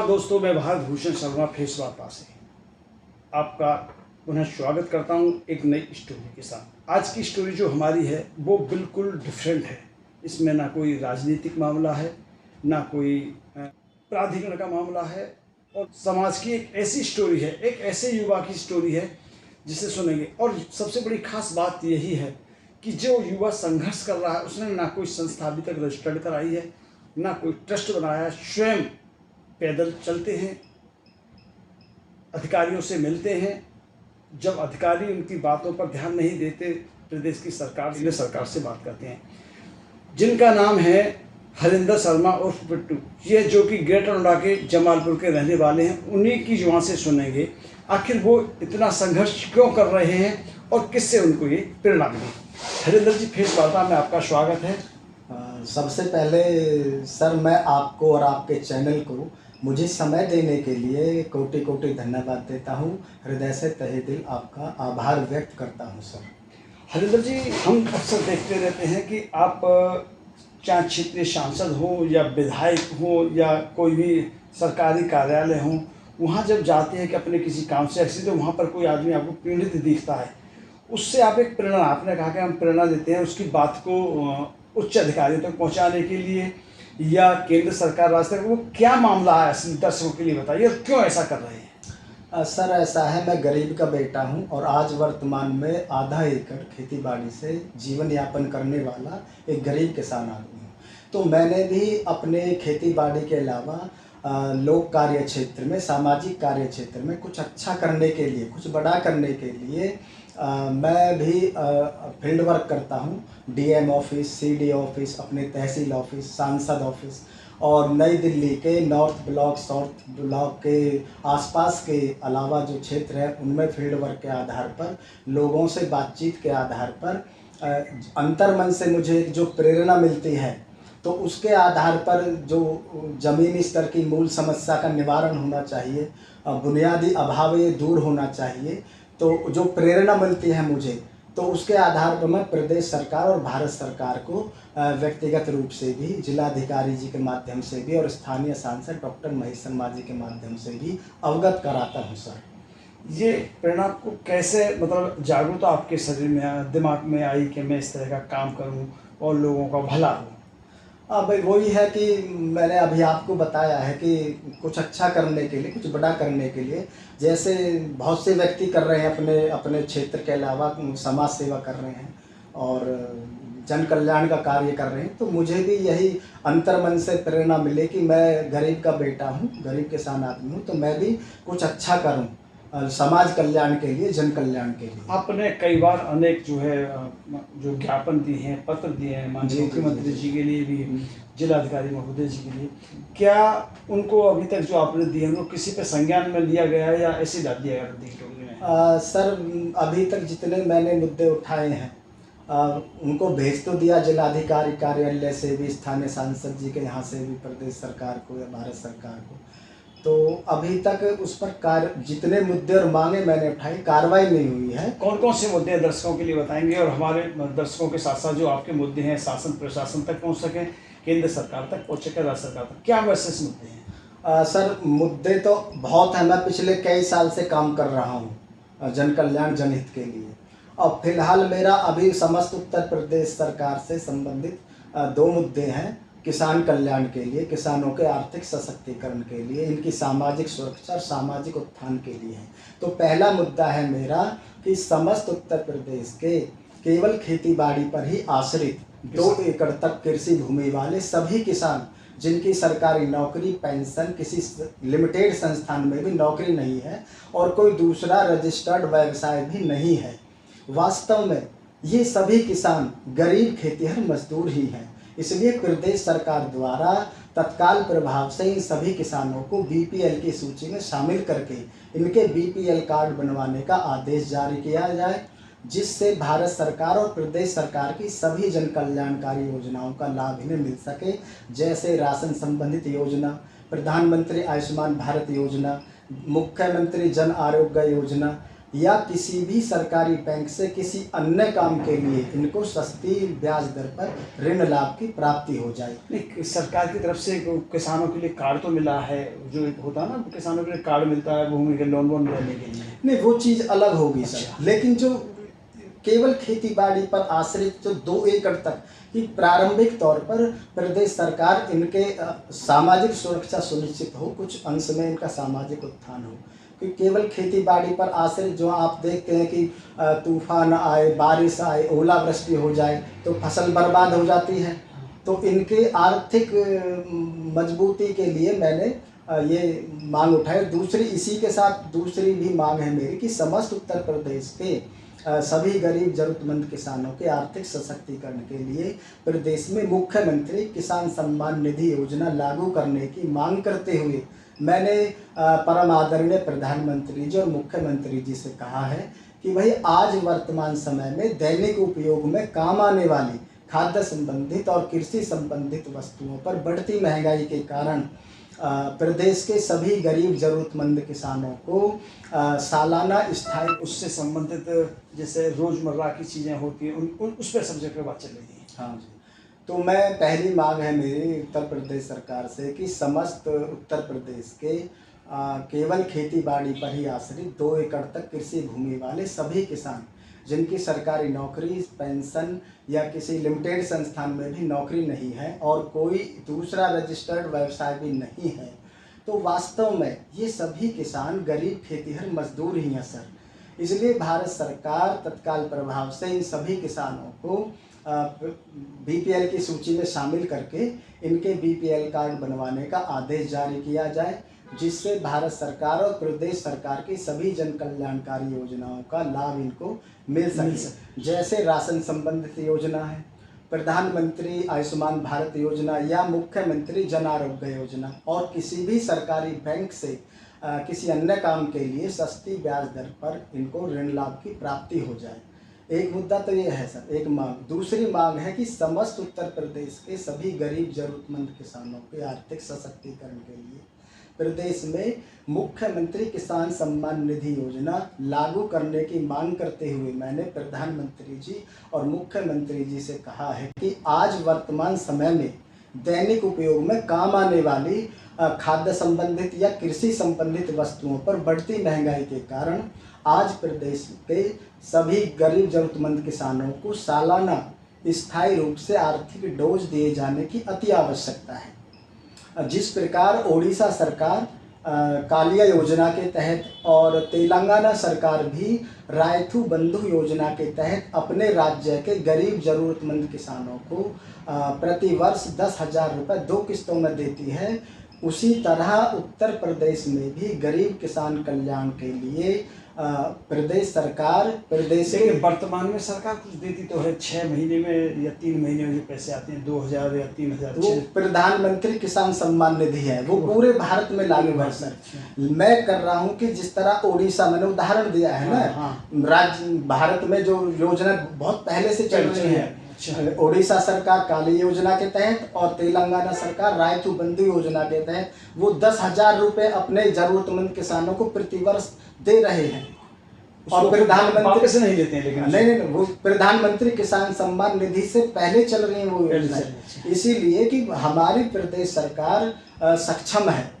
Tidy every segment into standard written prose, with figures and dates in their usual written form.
नमस्कार दोस्तों, मैं भारत भूषण शर्मा फेस वार्ता से आपका पुनः स्वागत करता हूं एक नई स्टोरी के साथ। आज की स्टोरी जो हमारी है वो बिल्कुल डिफरेंट है। इसमें ना कोई राजनीतिक मामला है, ना कोई प्राधिकरण का मामला है, और समाज की एक ऐसी स्टोरी है, एक ऐसे युवा की स्टोरी है जिसे सुनेंगे। और सबसे बड़ी खास बात यही है कि जो युवा संघर्ष कर रहा है उसने ना कोई संस्था अभी तक रजिस्टर्ड कराई है, ना कोई ट्रस्ट बनाया है। स्वयं पैदल चलते हैं, अधिकारियों से मिलते हैं। जब अधिकारी उनकी बातों पर ध्यान नहीं देते, प्रदेश की सरकार से बात करते हैं। जिनका नाम है हरिंदर शर्मा उर्फ बिट्टू, ये जो कि ग्रेटर नोएडा के जमालपुर के रहने वाले हैं। उन्हीं की जुबान से सुनेंगे आखिर वो इतना संघर्ष क्यों कर रहे हैं और किससे उनको ये प्रेरणा मिली। हरिंदर जी, फेस वार्ता में आपका स्वागत है। सबसे पहले सर, मैं आपको और आपके चैनल को मुझे समय देने के लिए कोटि कोटि धन्यवाद देता हूं। हृदय से तहे दिल आपका आभार व्यक्त करता हूं सर। हरिंदर जी, हम अक्सर देखते रहते हैं कि आप चाहे क्षेत्रीय सांसद हो या विधायक हो या कोई भी सरकारी कार्यालय हो, वहाँ जब जाते हैं कि अपने किसी काम से ऐसे, तो वहाँ पर कोई आदमी आपको पीड़ित दिखता है, उससे आप एक प्रेरणा, आपने कहा कि हम प्रेरणा देते हैं उसकी बात को उच्च अधिकारियों तक पहुँचाने के लिए या केंद्र सरकार राज्य तक। वो क्या मामला है असली, दर्शकों के लिए बताइए, और क्यों ऐसा कर रहे हैं। सर, ऐसा है, मैं गरीब का बेटा हूं और आज वर्तमान में आधा एकड़ खेती बाड़ी से जीवन यापन करने वाला एक गरीब किसान आदमी हूं। तो मैंने भी अपने खेती बाड़ी के अलावा लोक कार्य क्षेत्र में, सामाजिक कार्य क्षेत्र में कुछ अच्छा करने के लिए, कुछ बड़ा करने के लिए मैं भी फील्ड वर्क करता हूँ। डीएम ऑफिस, सीडी ऑफिस, अपने तहसील ऑफिस, सांसद ऑफिस और नई दिल्ली के नॉर्थ ब्लॉक, साउथ ब्लॉक के आसपास के अलावा जो क्षेत्र है उनमें फील्ड वर्क के आधार पर, लोगों से बातचीत के आधार पर अंतर्मन से मुझे जो प्रेरणा मिलती है, तो उसके आधार पर जो ज़मीनी स्तर की मूल समस्या का निवारण होना चाहिए, बुनियादी अभाव ये दूर होना चाहिए, तो जो प्रेरणा मिलती है मुझे, तो उसके आधार पर मैं प्रदेश सरकार और भारत सरकार को व्यक्तिगत रूप से भी, जिलाधिकारी जी के माध्यम से भी और स्थानीय सांसद डॉक्टर महेश शर्मा जी के माध्यम से भी अवगत कराता हूँ सर। ये प्रेरणा आपको कैसे, मतलब जागरूकता आपके शरीर में, दिमाग में आई कि मैं इस तरह का काम करूँ और लोगों का भला हो। भाई वही है कि मैंने अभी आपको बताया है कि कुछ अच्छा करने के लिए, कुछ बड़ा करने के लिए, जैसे बहुत से व्यक्ति कर रहे हैं अपने अपने क्षेत्र के अलावा समाज सेवा कर रहे हैं और जन कल्याण का कार्य कर रहे हैं, तो मुझे भी यही अंतर्मन से प्रेरणा मिले कि मैं गरीब का बेटा हूँ, गरीब किसान आदमी हूँ, तो मैं भी कुछ अच्छा करूँ समाज कल्याण के लिए, जन कल्याण के लिए। आपने कई बार अनेक जो ज्ञापन दिए हैं, पत्र दिए हैं माननीय मुख्यमंत्री जी के लिए भी, जिलाधिकारी महोदय जी के लिए, क्या उनको अभी तक जो आपने दिए हैं उनको किसी पे संज्ञान में लिया गया है या ऐसे डाल दिया गया? सर, अभी तक जितने मैंने मुद्दे उठाए हैं उनको भेज तो दिया जिलाधिकारी कार्यालय से भी, स्थानीय सांसद जी के यहाँ से भी, प्रदेश सरकार को या भारत सरकार को, तो अभी तक उस पर जितने मुद्दे और मांगे मैंने उठाई, कार्रवाई नहीं हुई है। कौन कौन से मुद्दे दर्शकों के लिए बताएंगे, और हमारे दर्शकों के साथ साथ जो आपके मुद्दे हैं शासन प्रशासन तक पहुंच सकें, केंद्र सरकार तक पहुंच सके, राज्य सरकार तक, क्या विशेष मुद्दे हैं? सर, मुद्दे तो बहुत हैं। मैं पिछले कई साल से काम कर रहा हूँ जन कल्याण, जनहित के लिए, और फिलहाल मेरा अभी समस्त उत्तर प्रदेश सरकार से संबंधित 2 मुद्दे हैं। किसान कल्याण के लिए, किसानों के आर्थिक सशक्तिकरण के लिए, इनकी सामाजिक सुरक्षा और सामाजिक उत्थान के लिए है। तो पहला मुद्दा है मेरा कि समस्त उत्तर प्रदेश के केवल खेती बाड़ी पर ही आश्रित 2 एकड़ तक कृषि भूमि वाले सभी किसान, जिनकी सरकारी नौकरी, पेंशन, किसी लिमिटेड संस्थान में भी नौकरी नहीं है और कोई दूसरा रजिस्टर्ड व्यवसाय भी नहीं है, वास्तव में ये सभी किसान गरीब खेतिहर मजदूर ही हैं। इसलिए प्रदेश सरकार द्वारा तत्काल प्रभाव से इन सभी किसानों को बीपीएल की सूची में शामिल करके इनके बीपीएल कार्ड बनवाने का आदेश जारी किया जाए, जिससे भारत सरकार और प्रदेश सरकार की सभी जन कल्याणकारी योजनाओं का लाभ इन्हें मिल सके, जैसे राशन संबंधित योजना, प्रधानमंत्री आयुष्मान भारत योजना, मुख्यमंत्री जन आरोग्य योजना, या किसी भी सरकारी बैंक से किसी अन्य काम के लिए इनको सस्ती ब्याज दर पर ऋण लाभ की प्राप्ति हो जाए। नहीं, सरकार की तरफ से किसानों के लिए कार्ड तो मिला है, जो एक होता है ना किसानों के लिए कार्ड मिलता है भूमि के लोन वोन लेने के लिए। नहीं, वो चीज़ अलग होगी अच्छा। सर। लेकिन जो केवल खेती बाड़ी पर आश्रित जो 2 एकड़ तक की प्रारंभिक तौर पर प्रदेश सरकार इनके सामाजिक सुरक्षा सुनिश्चित हो, कुछ अंश में इनका सामाजिक उत्थान हो, कि केवल खेती बाड़ी पर आश्रित जो आप देखते हैं कि तूफान आए, बारिश आए, ओलावृष्टि हो जाए तो फसल बर्बाद हो जाती है। तो इनके आर्थिक मजबूती के लिए मैंने ये मांग उठाई। दूसरी इसी के साथ दूसरी भी मांग है मेरी कि समस्त उत्तर प्रदेश के सभी गरीब जरूरतमंद किसानों के आर्थिक सशक्तिकरण के लिए प्रदेश में मुख्यमंत्री किसान सम्मान निधि योजना लागू करने की मांग करते हुए मैंने परम आदरणीय प्रधानमंत्री जी और मुख्यमंत्री जी से कहा है कि भाई आज वर्तमान समय में दैनिक उपयोग में काम आने वाली खाद्य संबंधित और कृषि संबंधित वस्तुओं पर बढ़ती महंगाई के कारण प्रदेश के सभी गरीब जरूरतमंद किसानों को सालाना स्थायी उससे संबंधित जैसे रोजमर्रा की चीज़ें होती हैं उस पर सब्जेक्ट पर बात चल रही है। हाँ जी। तो मैं पहली मांग है मेरी उत्तर प्रदेश सरकार से कि समस्त उत्तर प्रदेश के केवल खेती बाड़ी पर ही आश्रित 2 एकड़ तक कृषि भूमि वाले सभी किसान जिनकी सरकारी नौकरी, पेंशन या किसी लिमिटेड संस्थान में भी नौकरी नहीं है और कोई दूसरा रजिस्टर्ड व्यवसाय भी नहीं है, तो वास्तव में ये सभी किसान गरीब खेतीहर मजदूर ही हैं सर। इसलिए भारत सरकार तत्काल प्रभाव से इन सभी किसानों को बीपीएल की सूची में शामिल करके इनके बीपीएल कार्ड बनवाने का आदेश जारी किया जाए, जिससे भारत सरकार और प्रदेश सरकार की सभी जन कल्याणकारी योजनाओं का लाभ इनको मिल सके। जैसे राशन संबंधित योजना है, प्रधानमंत्री आयुष्मान भारत योजना या मुख्यमंत्री जन आरोग्य योजना, और किसी भी सरकारी बैंक से किसी अन्य काम के लिए सस्ती ब्याज दर पर इनको ऋण लाभ की प्राप्ति हो जाए। एक मुद्दा तो ये है सर, एक मांग। दूसरी मांग है कि समस्त उत्तर प्रदेश के सभी गरीब जरूरतमंद किसानों के आर्थिक सशक्तिकरण के लिए प्रदेश में मुख्यमंत्री किसान सम्मान निधि योजना लागू करने की मांग करते हुए मैंने प्रधानमंत्री जी और मुख्यमंत्री जी से कहा है कि आज वर्तमान समय में दैनिक उपयोग में काम आने वाली खाद्य संबंधित या कृषि संबंधित वस्तुओं पर बढ़ती महंगाई के कारण आज प्रदेश के सभी गरीब जरूरतमंद किसानों को सालाना स्थायी रूप से आर्थिक डोज दिए जाने की अति आवश्यकता है। जिस प्रकार ओडिशा सरकार कालिया योजना के तहत और तेलंगाना सरकार भी रायथू बंधु योजना के तहत अपने राज्य के गरीब जरूरतमंद किसानों को प्रतिवर्ष 10,000 रुपये 2 किस्तों में देती है, उसी तरह उत्तर प्रदेश में भी गरीब किसान कल्याण के लिए प्रदेश सरकार प्रदेश के वर्तमान में सरकार कुछ देती तो है 6 महीने में या 3 महीने में जो पैसे आते हैं 2,000 या 3,000, वो प्रधानमंत्री किसान सम्मान निधि है, वो पूरे भारत में लागू है सर। मैं कर रहा हूँ कि जिस तरह ओडिशा, मैंने उदाहरण दिया है ना, राज्य भारत में जो योजना बहुत पहले से चल रही है, ओडिशा सरकार काली योजना के तहत और तेलंगाना सरकार रायथू बंधु योजना के तहत वो 10,000 रुपये अपने जरूरतमंद किसानों को प्रतिवर्ष दे रहे हैं। और प्रधानमंत्री से नहीं लेते हैं, लेकिन नहीं, वो प्रधानमंत्री किसान सम्मान निधि से पहले चल रही है वो योजना, इसीलिए कि हमारी प्रदेश सरकार सक्षम है,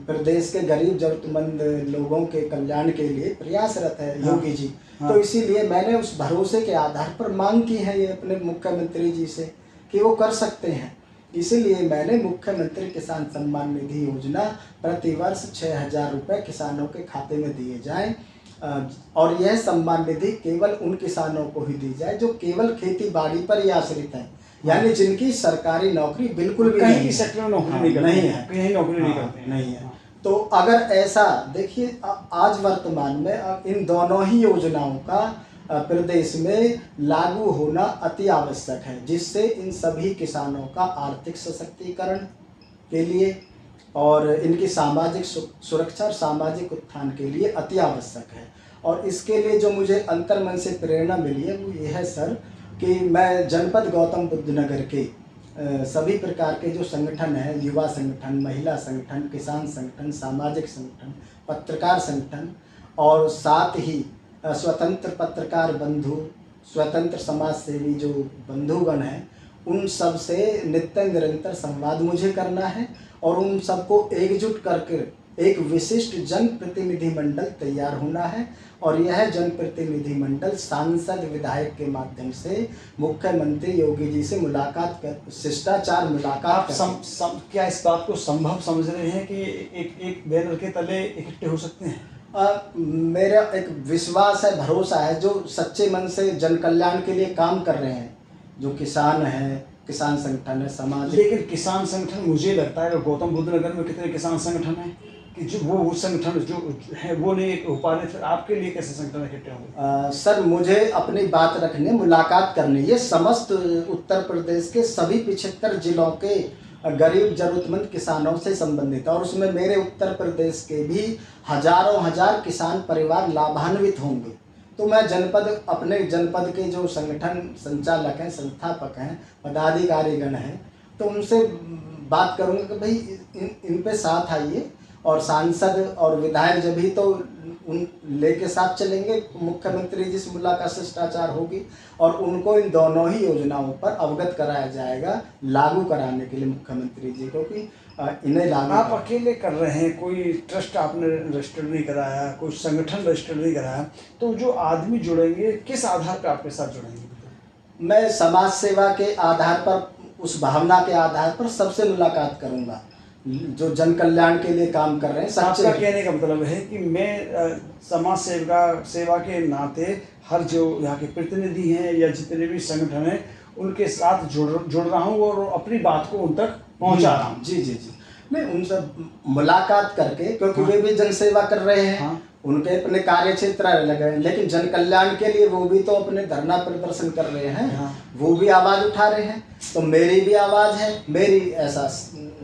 प्रदेश के गरीब जरूरतमंद लोगों के कल्याण के लिए प्रयासरत है योगी जी। तो इसीलिए मैंने उस भरोसे के आधार पर मांग की है ये अपने मुख्यमंत्री जी से कि वो कर सकते हैं। इसीलिए मैंने मुख्यमंत्री किसान सम्मान निधि योजना प्रतिवर्ष 6,000 रुपये किसानों के खाते में दिए जाएं, और यह सम्मान निधि केवल उन किसानों को ही दी जाए जो केवल खेती बाड़ी पर ही आश्रित हैं, यानी जिनकी सरकारी नौकरी बिल्कुल भी कहीं सेक्टर में नौकरी नहीं है, कहीं नौकरी नहीं करते हैं, नहीं है। तो अगर ऐसा देखिए, आज वर्तमान में इन दोनों ही योजनाओं का प्रदेश में लागू होना अति आवश्यक है, जिससे इन सभी किसानों का आर्थिक सशक्तिकरण के लिए और इनकी सामाजिक सुरक्षा और सामाजिक उत्थान के लिए अति आवश्यक है। और इसके लिए जो मुझे अंतर्मन से प्रेरणा मिली है वो ये है सर कि मैं जनपद गौतम बुद्ध नगर के सभी प्रकार के जो संगठन हैं, युवा संगठन, महिला संगठन, किसान संगठन, सामाजिक संगठन, पत्रकार संगठन और साथ ही स्वतंत्र पत्रकार बंधु, स्वतंत्र समाज सेवी जो बंधुगण हैं, उन सब से नित्य निरंतर संवाद मुझे करना है और उन सबको एकजुट करके एक विशिष्ट जनप्रतिनिधि मंडल तैयार होना है। और यह जनप्रतिनिधि मंडल सांसद विधायक के माध्यम से मुख्यमंत्री योगी जी से मुलाकात कर, शिष्टाचार मुलाकात क्या इस बात को संभव समझ रहे हैं कि एक बैनर के तले इकट्ठे हो सकते हैं? मेरा एक विश्वास है, भरोसा है, जो सच्चे मन से जन कल्याण के लिए काम कर रहे हैं, जो किसान हैं, किसान संगठन है, समाज। लेकिन किसान संगठन, मुझे लगता है गौतम बुद्ध नगर में कितने किसान संगठन हैं कि जो वो संगठन जो है वो नहीं हो पा रहे, फिर आपके लिए कैसे संगठन इकट्ठे होंगे? सर, मुझे अपनी बात रखने, मुलाकात करनी, ये समस्त उत्तर प्रदेश के सभी 75 जिलों के गरीब जरूरतमंद किसानों से संबंधित है और उसमें मेरे उत्तर प्रदेश के भी हजारों हजार किसान परिवार लाभान्वित होंगे। तो मैं अपने जनपद के जो संगठन संचालक हैं, संस्थापक हैं, पदाधिकारीगण हैं, तो उनसे बात करूंगा कि भाई इन पे साथ आइए और सांसद और विधायक जब ही तो उन लेके साथ चलेंगे, मुख्यमंत्री जी से मुलाकात शिष्टाचार होगी और उनको इन दोनों ही योजनाओं पर अवगत कराया जाएगा लागू कराने के लिए मुख्यमंत्री जी को कि इन्हें लागू। आप अकेले कर रहे हैं, कोई ट्रस्ट आपने रजिस्टर नहीं कराया, कोई संगठन रजिस्टर नहीं कराया, तो जो आदमी जुड़ेंगे किस आधार पर आपके साथ जुड़ेंगे? मैं समाज सेवा के आधार पर, उस भावना के आधार पर सबसे मुलाकात करूंगा जो जन कल्याण के लिए काम कर रहे हैं। आपका कहने का मतलब है कि मैं समाज सेवा के नाते हर जो यहाँ के प्रतिनिधि हैं या जितने भी संगठन हैं उनके साथ जुड़ रहा हूँ और अपनी बात को उन तक पहुँचा रहा हूँ। जी जी जी, मैं उनसे मुलाकात करके, क्योंकि वे भी जन सेवा कर रहे हैं, उनके अपने कार्य क्षेत्र अलग है, लेकिन जन कल्याण के लिए वो भी तो अपने धरना प्रदर्शन कर रहे हैं, वो भी आवाज़ उठा रहे हैं, तो मेरी भी आवाज़ है, मेरी ऐसा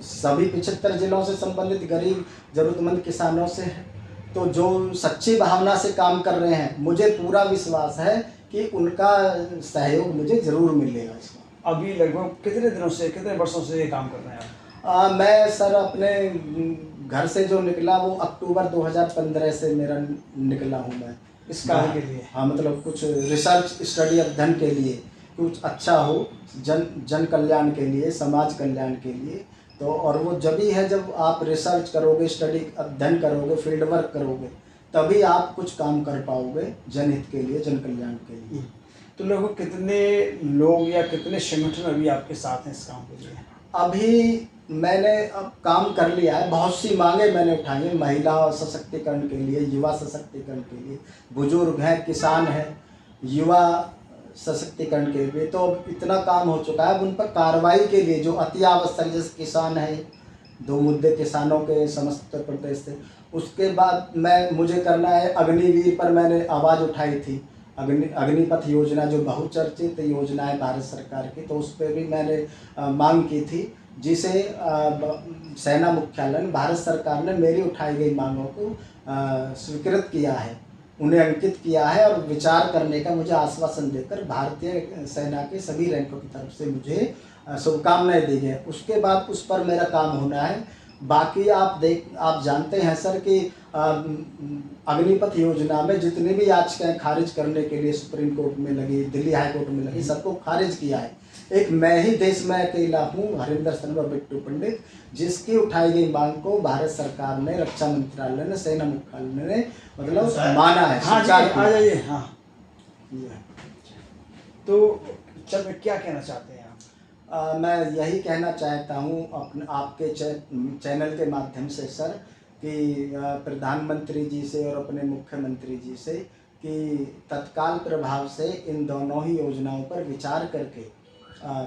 सभी 75 जिलों से संबंधित गरीब जरूरतमंद किसानों से है। तो जो सच्ची भावना से काम कर रहे हैं, मुझे पूरा विश्वास है कि उनका सहयोग मुझे जरूर मिलेगा इसमें। अभी लगभग कितने दिनों से, कितने वर्षों से ये काम कर रहे हैं? मैं सर अपने घर से जो निकला वो अक्टूबर 2015 से मेरा निकला हूँ मैं इस कार्य के लिए। हाँ, मतलब कुछ रिसर्च स्टडी अध्ययन के लिए, कुछ अच्छा हो जन कल्याण के लिए, समाज कल्याण के लिए। तो और वो जब ही है जब आप रिसर्च करोगे, स्टडी अध्ययन करोगे, फील्ड वर्क करोगे, तभी आप कुछ काम कर पाओगे जनहित के लिए, जन कल्याण के लिए। तो लगभग कितने लोग या कितने संगठन अभी आपके साथ हैं इस काम के लिए? अभी मैंने अब काम कर लिया है, बहुत सी मांगे मैंने उठाई हैं, महिला सशक्तिकरण के लिए, युवा सशक्तिकरण के लिए, बुजुर्ग हैं, किसान हैं, युवा सशक्तिकरण के लिए, तो अब इतना काम हो चुका है। अब उन पर कार्रवाई के लिए जो अति आवश्यक, जैसे किसान है, 2 मुद्दे किसानों के समस्त उत्तर प्रदेश से, उसके बाद मुझे करना है अग्निवीर पर मैंने आवाज़ उठाई थी, अग्निपथ योजना जो बहुचर्चित योजना है भारत सरकार की, तो उस पर भी मैंने मांग की थी, जिसे सेना मुख्यालय ने, भारत सरकार ने मेरी उठाई गई मांगों को स्वीकृत किया है, उन्हें अंकित किया है और विचार करने का मुझे आश्वासन देकर भारतीय सेना के सभी रैंकों की तरफ से मुझे शुभकामनाएं दी गई। उसके बाद उस पर मेरा काम होना है। बाकी आप जानते हैं सर कि अग्निपथ योजना में जितनी भी याचिकाएं खारिज करने के लिए सुप्रीम कोर्ट में लगी, दिल्ली हाई कोर्ट में लगी, सबको खारिज किया है। एक मैं ही देश में अकेला हूँ, हरिंदर शर्मा बिट्टू पंडित, जिसकी उठाई गई मांग को भारत सरकार ने, रक्षा मंत्रालय ने, सेना मुख्यालय ने मतलब माना है। हाँ जी, आ जाइए। हाँ, तो चल मैं क्या कहना चाहते हैं आप? मैं यही कहना चाहता हूँ आपके चैनल के माध्यम से सर कि प्रधानमंत्री जी से और अपने मुख्यमंत्री जी से कि तत्काल प्रभाव से इन दोनों ही योजनाओं पर विचार करके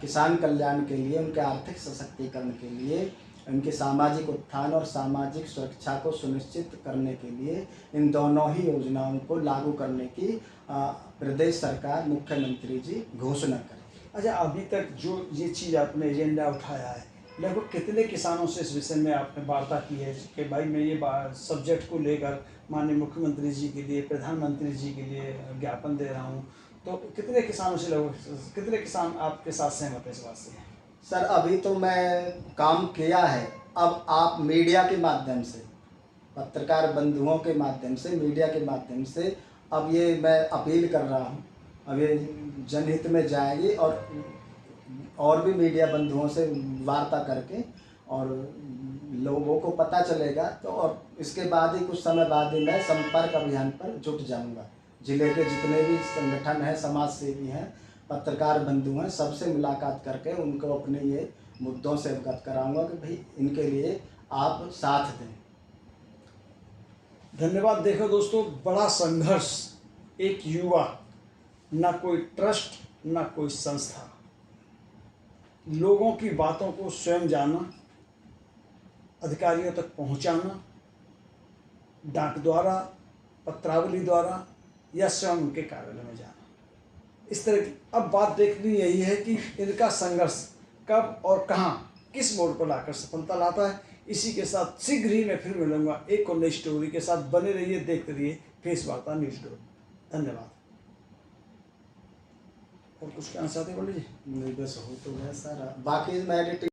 किसान कल्याण के लिए, उनके आर्थिक सशक्तिकरण के लिए, उनके सामाजिक उत्थान और सामाजिक सुरक्षा को सुनिश्चित करने के लिए इन दोनों ही योजनाओं को लागू करने की प्रदेश सरकार, मुख्यमंत्री जी घोषणा करें। अच्छा, अभी तक जो ये चीज़ आपने एजेंडा उठाया है, लगभग कितने किसानों से इस विषय में आपने वार्ता की है कि भाई मैं ये सब्जेक्ट को लेकर माननीय मुख्यमंत्री जी के लिए, प्रधानमंत्री जी के लिए ज्ञापन दे रहा हूँ, तो कितने किसानों से लगभग कितने किसान आपके साथ सहमत है इस बात से? सर, अभी तो मैं काम किया है, अब आप मीडिया के माध्यम से पत्रकार बंधुओं के माध्यम से, मीडिया के माध्यम से अब ये मैं अपील कर रहा हूँ, अब ये जनहित में जाएगी और भी मीडिया बंधुओं से वार्ता करके और लोगों को पता चलेगा, तो और इसके बाद ही कुछ समय बाद ही मैं संपर्क अभियान पर जुट जाऊंगा। जिले के जितने भी संगठन हैं, समाज सेवी हैं, पत्रकार बंधु हैं, सबसे मुलाकात करके उनको अपने ये मुद्दों से अवगत कराऊंगा कि भाई इनके लिए आप साथ दें। धन्यवाद। देखो दोस्तों, बड़ा संघर्ष, एक युवा, ना कोई ट्रस्ट ना कोई संस्था, लोगों की बातों को स्वयं जाना, अधिकारियों तक पहुंचाना, डाक द्वारा, पत्रावली द्वारा या स्वयं उनके कार्यालय में जाना, इस तरह की। अब बात देखनी यही है कि इनका संघर्ष कब और कहां, किस मोड़ पर लाकर सफलता लाता है। इसी के साथ शीघ्र ही मैं फिर मिलूंगा एक और नई स्टोरी के साथ। बने रहिए, देखते रहिए फेस वार्ता न्यूज़ डोर। धन्यवाद। और कुछ कहना चाहते बोलिए? नहीं, बस हो तो गया सारा, बाकी मैं एडिटिंग